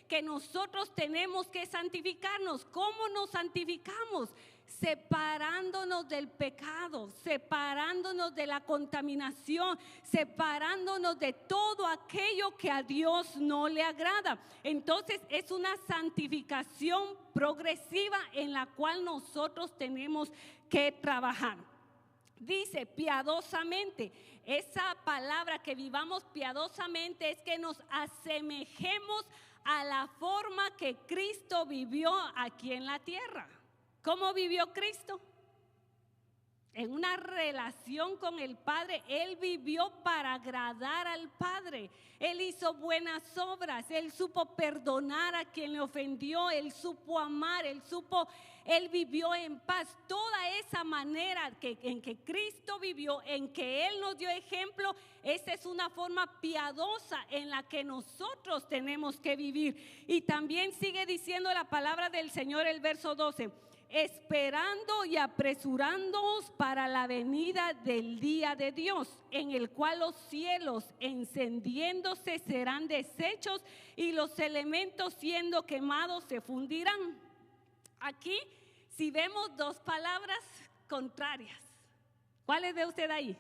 que nosotros tenemos que santificarnos. ¿Cómo nos santificamos? Separándonos del pecado, separándonos de la contaminación, separándonos de todo aquello que a Dios no le agrada. Entonces es una santificación progresiva en la cual nosotros tenemos que trabajar. Dice piadosamente, esa palabra que vivamos piadosamente es que nos asemejemos a la forma que Cristo vivió aquí en la tierra. ¿Cómo vivió Cristo? En una relación con el Padre. Él vivió para agradar al Padre. Él hizo buenas obras. Él supo perdonar a quien le ofendió. Él supo amar. Él vivió en paz. Toda esa manera en que Cristo vivió, en que Él nos dio ejemplo, esa es una forma piadosa en la que nosotros tenemos que vivir. Y también sigue diciendo la palabra del Señor, el verso 12. Esperando y apresurándoos para la venida del día de Dios, en el cual los cielos encendiéndose serán deshechos y los elementos siendo quemados se fundirán. Aquí, si vemos dos palabras contrarias, ¿cuáles ve usted ahí?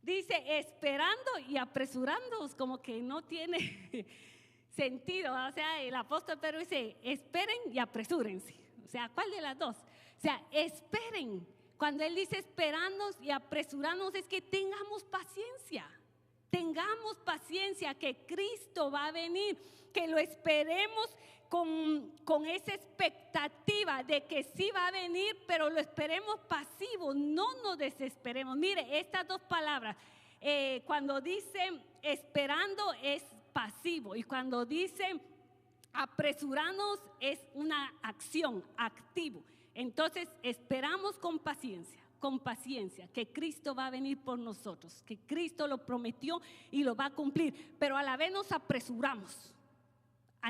Dice esperando y apresurándoos, como que no tiene sentido. O sea, el apóstol Pedro dice esperen y apresúrense. O sea, ¿cuál de las dos? O sea, esperen. Cuando él dice esperarnos y apresurarnos, es que tengamos paciencia, que Cristo va a venir, que lo esperemos con esa expectativa de que sí va a venir, pero lo esperemos pasivo, no nos desesperemos. Mire, estas dos palabras, cuando dice esperando es pasivo, y cuando dice apresurarnos es una acción, activo. Entonces esperamos con paciencia que Cristo va a venir por nosotros, que Cristo lo prometió y lo va a cumplir, pero a la vez nos apresuramos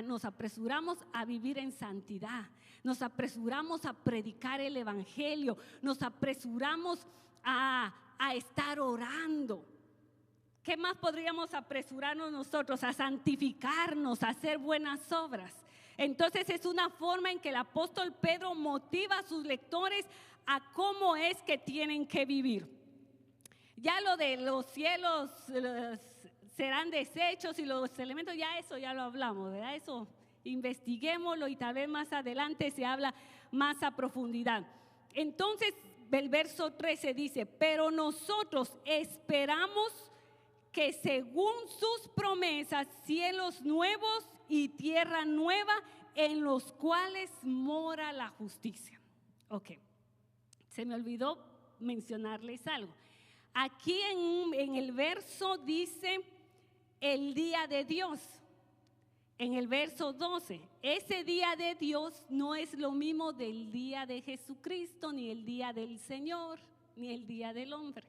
nos apresuramos a vivir en santidad, nos apresuramos a predicar el evangelio, nos apresuramos a estar orando. ¿Qué más podríamos apresurarnos nosotros? A santificarnos, a hacer buenas obras. Entonces es una forma en que el apóstol Pedro motiva a sus lectores a cómo es que tienen que vivir. Ya lo de los cielos serán deshechos y los elementos, ya eso ya lo hablamos, ¿verdad? Eso investiguémoslo y tal vez más adelante se habla más a profundidad. Entonces el verso 13 dice, pero nosotros esperamos que según sus promesas, cielos nuevos y tierra nueva en los cuales mora la justicia. Ok, se me olvidó mencionarles algo. Aquí en el verso dice el día de Dios. En el verso 12, ese día de Dios no es lo mismo del día de Jesucristo, ni el día del Señor, ni el día del hombre.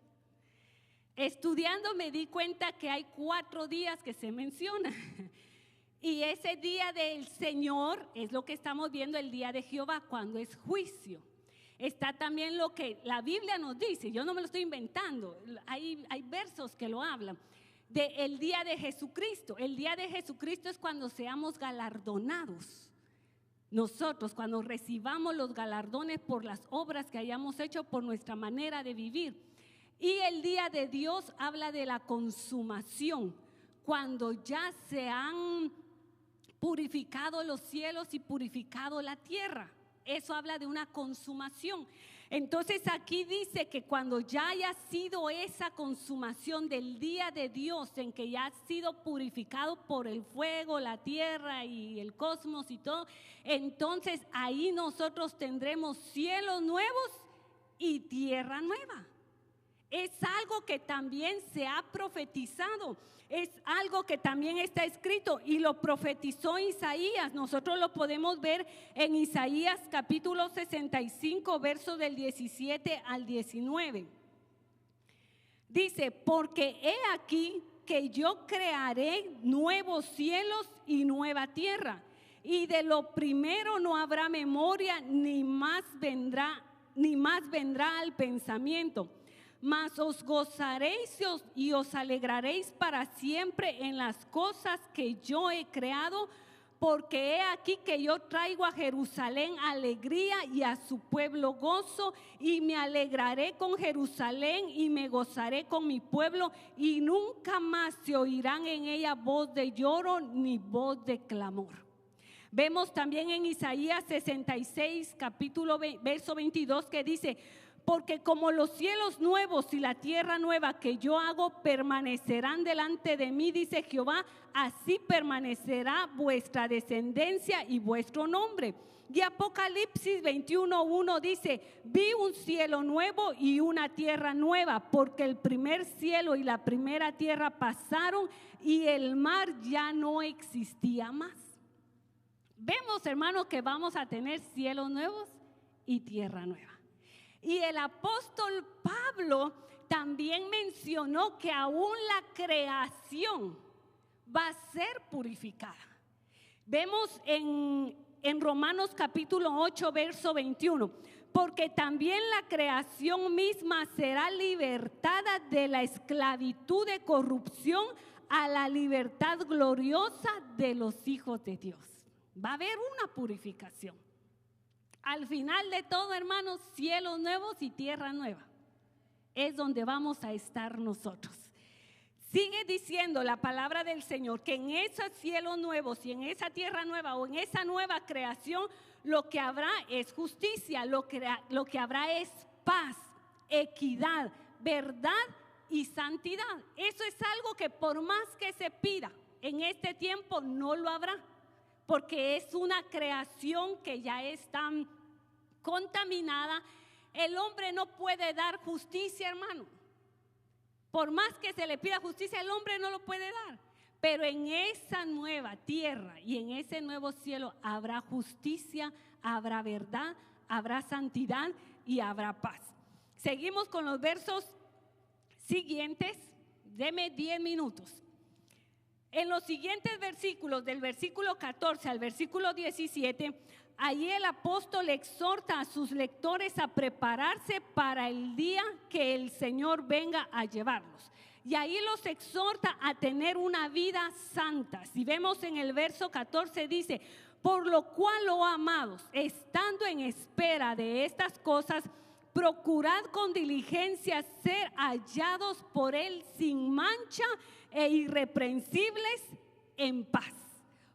Estudiando me di cuenta que hay 4 días que se mencionan. Y ese día del Señor es lo que estamos viendo, el día de Jehová, cuando es juicio. Está también lo que la Biblia nos dice, yo no me lo estoy inventando, hay versos que lo hablan, del día de Jesucristo. El día de Jesucristo es cuando seamos galardonados. Nosotros, cuando recibamos los galardones por las obras que hayamos hecho, por nuestra manera de vivir. Y el día de Dios habla de la consumación, cuando ya se han purificado los cielos y purificado la tierra. Eso habla de una consumación. Entonces aquí dice que cuando ya haya sido esa consumación del día de Dios, en que ya ha sido purificado por el fuego, la tierra y el cosmos y todo, entonces ahí nosotros tendremos cielos nuevos y tierra nueva. Es algo que también se ha profetizado, es algo que también está escrito y lo profetizó Isaías. Nosotros lo podemos ver en Isaías capítulo 65, versos del 17 al 19. Dice, porque he aquí que yo crearé nuevos cielos y nueva tierra, y de lo primero no habrá memoria, ni más vendrá al pensamiento. Mas os gozaréis y os alegraréis para siempre en las cosas que yo he creado, porque he aquí que yo traigo a Jerusalén alegría y a su pueblo gozo, y me alegraré con Jerusalén y me gozaré con mi pueblo, y nunca más se oirán en ella voz de lloro ni voz de clamor. Vemos también en Isaías 66, verso 22, que dice, porque como los cielos nuevos y la tierra nueva que yo hago permanecerán delante de mí, dice Jehová, así permanecerá vuestra descendencia y vuestro nombre. Y Apocalipsis 21:1 dice, vi un cielo nuevo y una tierra nueva, porque el primer cielo y la primera tierra pasaron y el mar ya no existía más. Vemos, hermanos, que vamos a tener cielos nuevos y tierra nueva. Y el apóstol Pablo también mencionó que aún la creación va a ser purificada. Vemos en Romanos capítulo 8, verso 21, porque también la creación misma será libertada de la esclavitud de corrupción a la libertad gloriosa de los hijos de Dios. Va a haber una purificación. Al final de todo, hermanos, cielos nuevos y tierra nueva es donde vamos a estar nosotros. Sigue diciendo la palabra del Señor que en esos cielos nuevos y en esa tierra nueva o en esa nueva creación, lo que habrá es justicia, lo que habrá es paz, equidad, verdad y santidad. Eso es algo que por más que se pida en este tiempo no lo habrá, porque es una creación que ya está contaminada. El hombre no puede dar justicia, hermano. Por más que se le pida justicia, el hombre no lo puede dar. Pero en esa nueva tierra y en ese nuevo cielo habrá justicia, habrá verdad, habrá santidad y habrá paz. Seguimos con los versos siguientes. Deme 10 minutos. En los siguientes versículos, del versículo 14 al versículo 17, ahí el apóstol exhorta a sus lectores a prepararse para el día que el Señor venga a llevarlos. Y ahí los exhorta a tener una vida santa. Si vemos en el verso 14 dice: por lo cual, oh amados, estando en espera de estas cosas, procurad con diligencia ser hallados por Él sin mancha e irreprensibles en paz.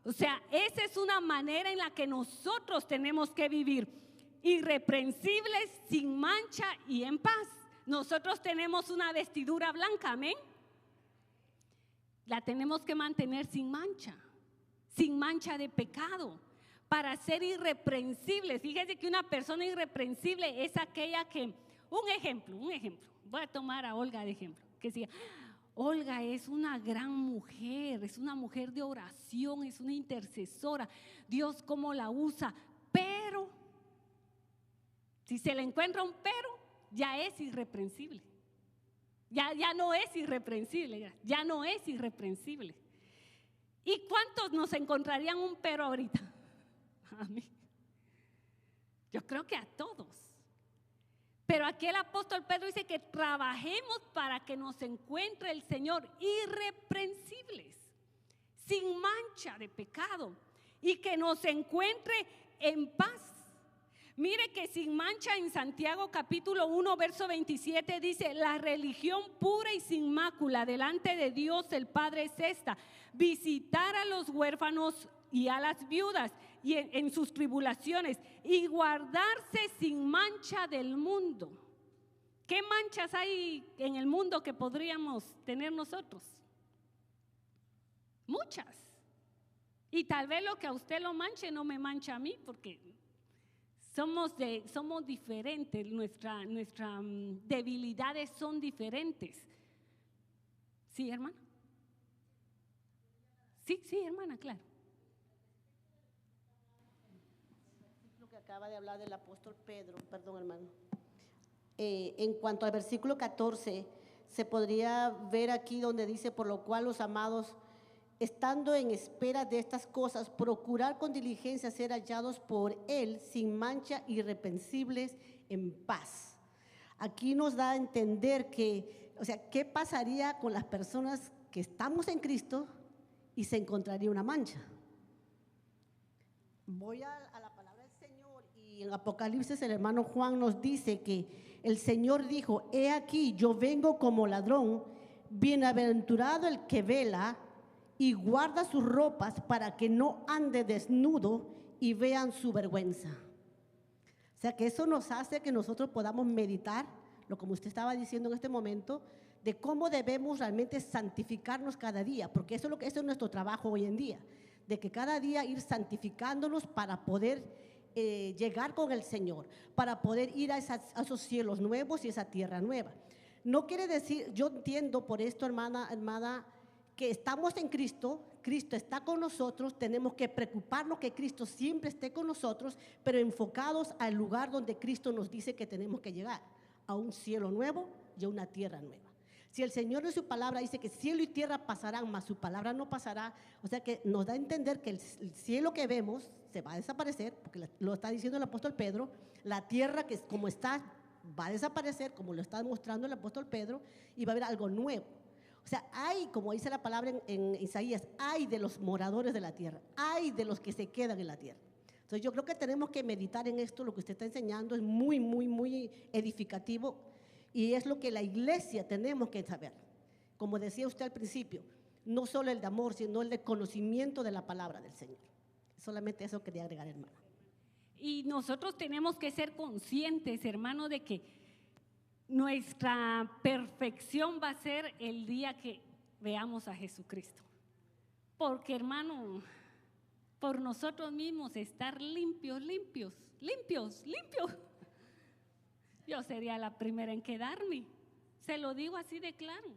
O sea, esa es una manera en la que nosotros tenemos que vivir, irreprensibles, sin mancha y en paz. Nosotros tenemos una vestidura blanca, amén. La tenemos que mantener sin mancha de pecado, para ser irreprensibles. Fíjese que una persona irreprensible es aquella que, un ejemplo, voy a tomar a Olga de ejemplo, que decía: Olga es una gran mujer, es una mujer de oración, es una intercesora, Dios cómo la usa, pero si se le encuentra un pero, ya es irreprensible. Ya no es irreprensible, ya no es irreprensible. ¿Y cuántos nos encontrarían un pero ahorita? A mí. Yo creo que a todos. Pero aquí el apóstol Pedro dice que trabajemos para que nos encuentre el Señor irreprensibles, sin mancha de pecado, y que nos encuentre en paz. Mire que sin mancha en Santiago capítulo 1 verso 27 dice: la religión pura y sin mácula delante de Dios el Padre es esta: visitar a los huérfanos y a las viudas y en sus tribulaciones, y guardarse sin mancha del mundo. ¿Qué manchas hay en el mundo que podríamos tener nosotros? Muchas. Y tal vez lo que a usted lo manche no me mancha a mí, porque somos diferentes, nuestras debilidades son diferentes. ¿Sí, hermana? Sí, hermana, claro. Lo que acaba de hablar del apóstol Pedro, perdón, hermano. En cuanto al versículo 14, se podría ver aquí donde dice: por lo cual, los amados, estando en espera de estas cosas, procurar con diligencia ser hallados por Él sin mancha, irreprensibles en paz. Aquí nos da a entender que, o sea, ¿qué pasaría con las personas que estamos en Cristo y se encontraría una mancha? Voy a la palabra del Señor, y en Apocalipsis el hermano Juan nos dice que el Señor dijo: he aquí, yo vengo como ladrón, bienaventurado el que vela y guarda sus ropas para que no ande desnudo y vean su vergüenza. O sea que eso nos hace que nosotros podamos meditar, lo como usted estaba diciendo en este momento, de cómo debemos realmente santificarnos cada día, porque eso es nuestro trabajo hoy en día, de que cada día ir santificándonos para poder llegar con el Señor, para poder ir a esos cielos nuevos y esa tierra nueva. No quiere decir, yo entiendo por esto, hermana, que estamos en Cristo, Cristo está con nosotros, tenemos que preocuparnos que Cristo siempre esté con nosotros, pero enfocados al lugar donde Cristo nos dice que tenemos que llegar, a un cielo nuevo y a una tierra nueva. Si el Señor en su palabra dice que cielo y tierra pasarán, mas su palabra no pasará, o sea que nos da a entender que el cielo que vemos se va a desaparecer, porque lo está diciendo el apóstol Pedro, la tierra que como está va a desaparecer, como lo está demostrando el apóstol Pedro, y va a haber algo nuevo. O sea, hay, como dice la palabra en Isaías, hay de los moradores de la tierra, hay de los que se quedan en la tierra. Entonces yo creo que tenemos que meditar en esto, lo que usted está enseñando es muy, muy, muy edificativo, y es lo que la iglesia tenemos que saber. Como decía usted al principio, no solo el de amor, sino el de conocimiento de la palabra del Señor. Solamente eso quería agregar, hermano. Y nosotros tenemos que ser conscientes, hermano, de que nuestra perfección va a ser el día que veamos a Jesucristo. Porque, hermano, por nosotros mismos estar limpios, yo sería la primera en quedarme. Se lo digo así de claro.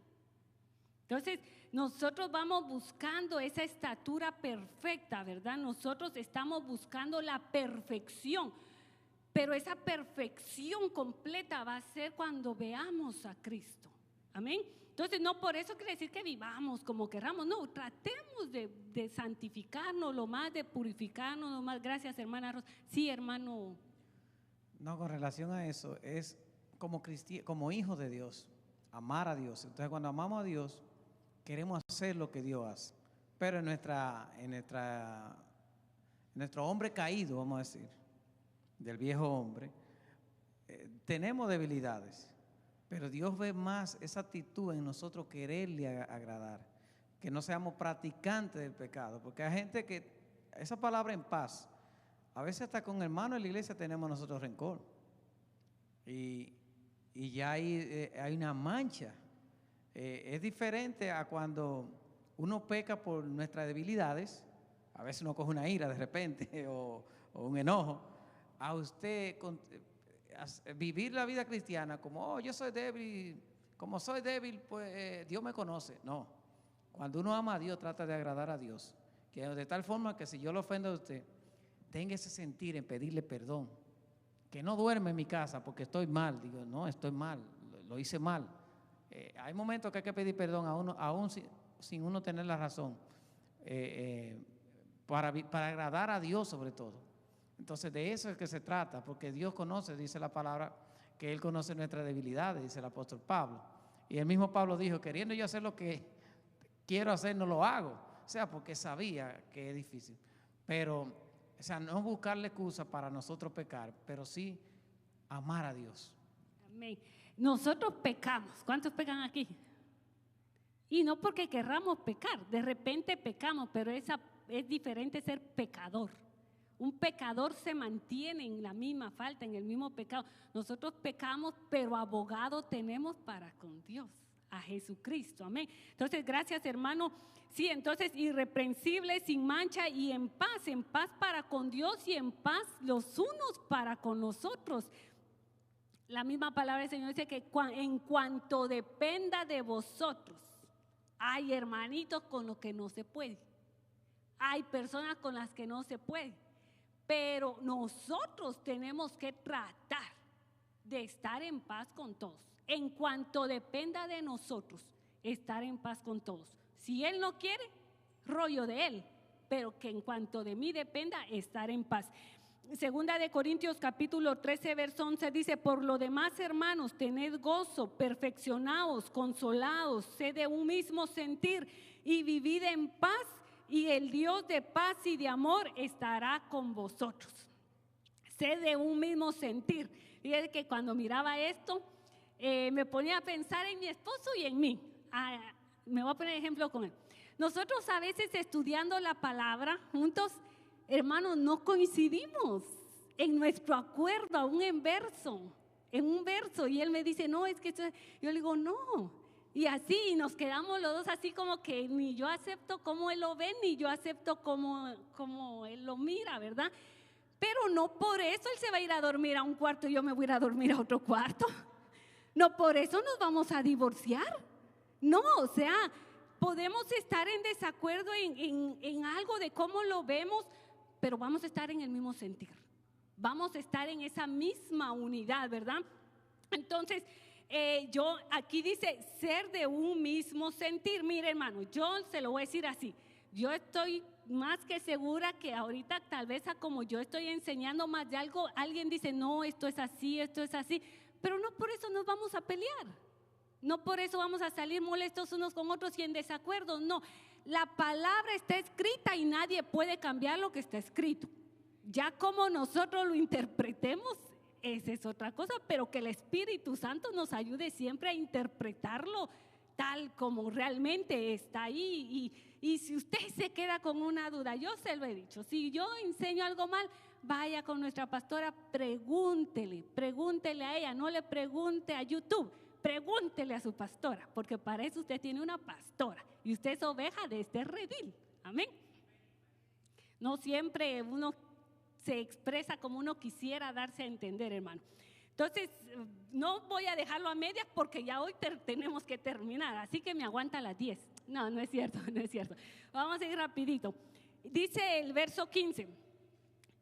Entonces, nosotros vamos buscando esa estatura perfecta, ¿verdad? Nosotros estamos buscando la perfección. Pero esa perfección completa va a ser cuando veamos a Cristo. Amén. Entonces, no por eso quiere decir que vivamos como querramos, no, tratemos de santificarnos lo más, de purificarnos lo más. Gracias, hermana Rosa. Sí, hermano. No, con relación a eso, es como hijos de Dios, amar a Dios. Entonces, cuando amamos a Dios, queremos hacer lo que Dios hace. Pero en nuestro hombre caído, vamos a decir, del viejo hombre, tenemos debilidades. Pero Dios ve más esa actitud en nosotros quererle agradar, que no seamos practicantes del pecado, porque hay gente que, esa palabra en paz, a veces hasta con hermanos en la iglesia tenemos nosotros rencor, y ya hay una mancha. Es diferente a cuando uno peca por nuestras debilidades, a veces uno coge una ira de repente o un enojo, a usted vivir la vida cristiana como, yo soy débil, como soy débil, pues Dios me conoce. No, cuando uno ama a Dios, trata de agradar a Dios, que de tal forma que si yo lo ofendo a usted, tenga ese sentir en pedirle perdón, que no duerme en mi casa porque estoy mal. Digo, no, estoy mal, lo hice mal. Hay momentos que hay que pedir perdón a uno, aún sin uno tener la razón, para agradar a Dios sobre todo. Entonces de eso es que se trata, porque Dios conoce, dice la palabra, que Él conoce nuestras debilidades, dice el apóstol Pablo. Y el mismo Pablo dijo, queriendo yo hacer lo que quiero hacer, no lo hago. O sea, porque sabía que es difícil. Pero, o sea, no buscarle excusa para nosotros pecar, pero sí amar a Dios. Amén. Nosotros pecamos. ¿Cuántos pecan aquí? Y no porque querramos pecar, de repente pecamos, pero es diferente ser pecador. Un pecador se mantiene en la misma falta, en el mismo pecado. Nosotros pecamos, pero abogado tenemos para con Dios, a Jesucristo. Amén. Entonces, gracias, hermano. Sí, entonces, irreprensible, sin mancha y en paz para con Dios y en paz los unos para con nosotros. La misma palabra del Señor dice que en cuanto dependa de vosotros, hay hermanitos con los que no se puede. Hay personas con las que no se puede. Pero nosotros tenemos que tratar de estar en paz con todos. En cuanto dependa de nosotros, estar en paz con todos. Si Él no quiere, rollo de Él. Pero que en cuanto de mí dependa, estar en paz. Segunda de Corintios capítulo 13, verso 11 dice, por lo demás, hermanos, tened gozo, perfeccionaos, consolados, sed de un mismo sentir y vivid en paz. Y el Dios de paz y de amor estará con vosotros. Sé de un mismo sentir. Y es que cuando miraba esto, me ponía a pensar en mi esposo y en mí. Me voy a poner ejemplo con él. Nosotros a veces estudiando la palabra juntos, hermanos, no coincidimos en nuestro acuerdo, aún en un verso. Y él me dice, no, es que esto, yo le digo, no. Y así nos quedamos los dos así como que ni yo acepto cómo él lo ve, ni yo acepto cómo él lo mira, ¿verdad? Pero no por eso él se va a ir a dormir a un cuarto y yo me voy a ir a dormir a otro cuarto. No por eso nos vamos a divorciar. No, o sea, podemos estar en desacuerdo en algo de cómo lo vemos, pero vamos a estar en el mismo sentir. Vamos a estar en esa misma unidad, ¿verdad? Entonces, yo aquí dice ser de un mismo sentir. Mire, hermano, yo se lo voy a decir así. Yo estoy más que segura que ahorita tal vez como yo estoy enseñando más de algo, alguien dice, no, esto es así, pero no por eso nos vamos a pelear. No por eso vamos a salir molestos unos con otros y en desacuerdo. No, la palabra está escrita y nadie puede cambiar lo que está escrito. Ya como nosotros lo interpretemos, esa es otra cosa, pero que el Espíritu Santo nos ayude siempre a interpretarlo tal como realmente está ahí. Y si usted se queda con una duda, yo se lo he dicho, si yo enseño algo mal, vaya con nuestra pastora, pregúntele a ella, no le pregunte a YouTube, pregúntele a su pastora, porque para eso usted tiene una pastora y usted es oveja de este redil. Amén. No siempre uno se expresa como uno quisiera darse a entender, hermano. Entonces, no voy a dejarlo a medias porque ya hoy tenemos que terminar, así que me aguanta a las 10. No, no es cierto, no es cierto. Vamos a ir rapidito. Dice el verso 15,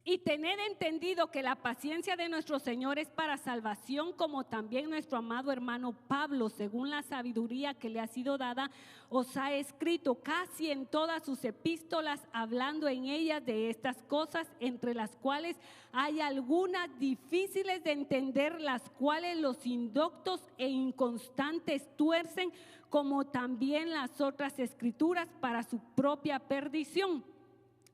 Y tened entendido que la paciencia de nuestro Señor es para salvación, como también nuestro amado hermano Pablo, según la sabiduría que le ha sido dada, os ha escrito casi en todas sus epístolas, hablando en ellas de estas cosas, entre las cuales hay algunas difíciles de entender, las cuales los indoctos e inconstantes tuercen, como también las otras escrituras para su propia perdición.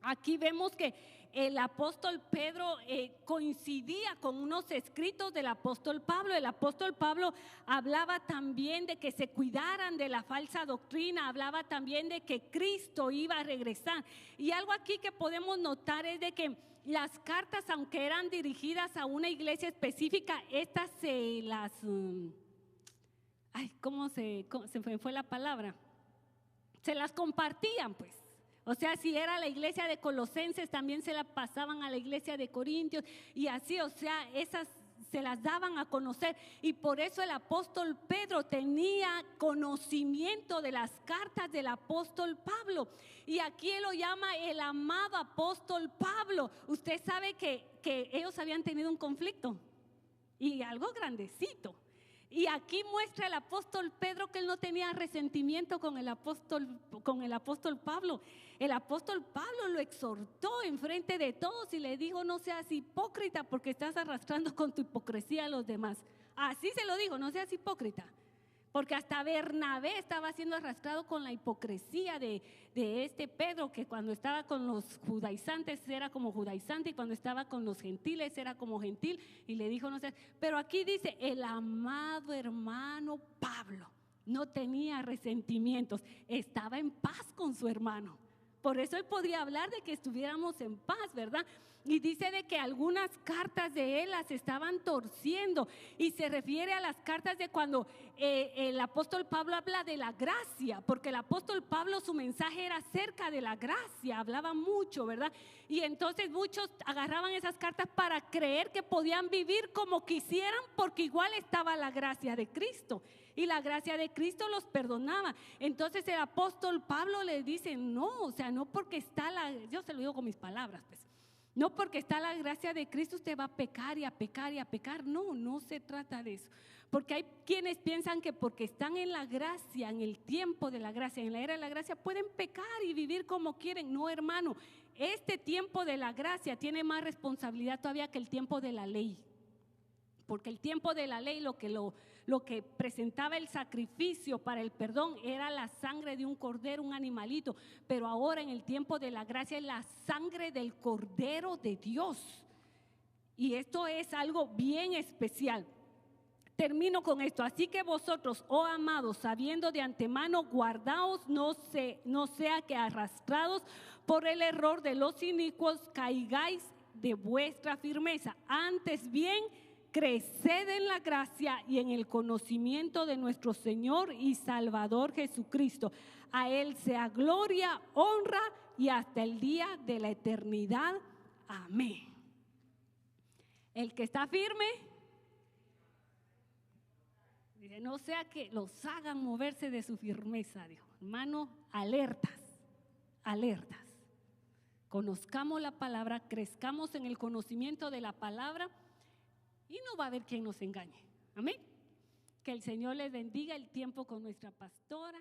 Aquí vemos que el apóstol Pedro coincidía con unos escritos del apóstol Pablo. El apóstol Pablo hablaba también de que se cuidaran de la falsa doctrina, hablaba también de que Cristo iba a regresar. Y algo aquí que podemos notar es de que las cartas, aunque eran dirigidas a una iglesia específica, estas se las... ¿cómo se me fue la palabra? Se las compartían, pues. O sea, si era la iglesia de Colosenses, también se la pasaban a la iglesia de Corintios y así, o sea, esas se las daban a conocer. Y por eso el apóstol Pedro tenía conocimiento de las cartas del apóstol Pablo. Y aquí él lo llama el amado apóstol Pablo. Usted sabe que ellos habían tenido un conflicto y algo grandecito. Y aquí muestra el apóstol Pedro que él no tenía resentimiento con el apóstol Pablo. El apóstol Pablo lo exhortó enfrente de todos y le dijo: no seas hipócrita porque estás arrastrando con tu hipocresía a los demás. Así se lo dijo: no seas hipócrita. Porque hasta Bernabé estaba siendo arrastrado con la hipocresía de este Pedro, que cuando estaba con los judaizantes era como judaizante y cuando estaba con los gentiles era como gentil, y le dijo: no sé. Pero aquí dice: el amado hermano Pablo no tenía resentimientos, estaba en paz con su hermano. Por eso él podría hablar de que estuviéramos en paz, ¿verdad? Y dice de que algunas cartas de él las estaban torciendo, y se refiere a las cartas de cuando el apóstol Pablo habla de la gracia, porque el apóstol Pablo, su mensaje era acerca de la gracia, hablaba mucho, ¿verdad? Y entonces muchos agarraban esas cartas para creer que podían vivir como quisieran, porque igual estaba la gracia de Cristo. Y la gracia de Cristo los perdonaba. Entonces el apóstol Pablo le dice: no, o sea, no porque está yo se lo digo con mis palabras, pues, no porque está la gracia de Cristo usted va a pecar y a pecar y a pecar. No, no se trata de eso. Porque hay quienes piensan que porque están en la gracia, en el tiempo de la gracia, en la era de la gracia, pueden pecar y vivir como quieren. No, hermano, este tiempo de la gracia tiene más responsabilidad todavía que el tiempo de la ley. Porque el tiempo de la ley, lo que presentaba el sacrificio para el perdón era la sangre de un cordero, un animalito. Pero ahora en el tiempo de la gracia es la sangre del Cordero de Dios. Y esto es algo bien especial. Termino con esto: así que vosotros, oh amados, sabiendo de antemano, guardaos, no sea que arrastrados por el error de los inicuos caigáis de vuestra firmeza. Antes bien, creced en la gracia y en el conocimiento de nuestro Señor y Salvador Jesucristo. A Él sea gloria, honra y hasta el día de la eternidad. Amén. El que está firme, dice, no sea que los hagan moverse de su firmeza, dijo. Hermano, alertas, alertas. Conozcamos la palabra, crezcamos en el conocimiento de la palabra, y no va a haber quien nos engañe. Amén. Que el Señor les bendiga el tiempo con nuestra pastora.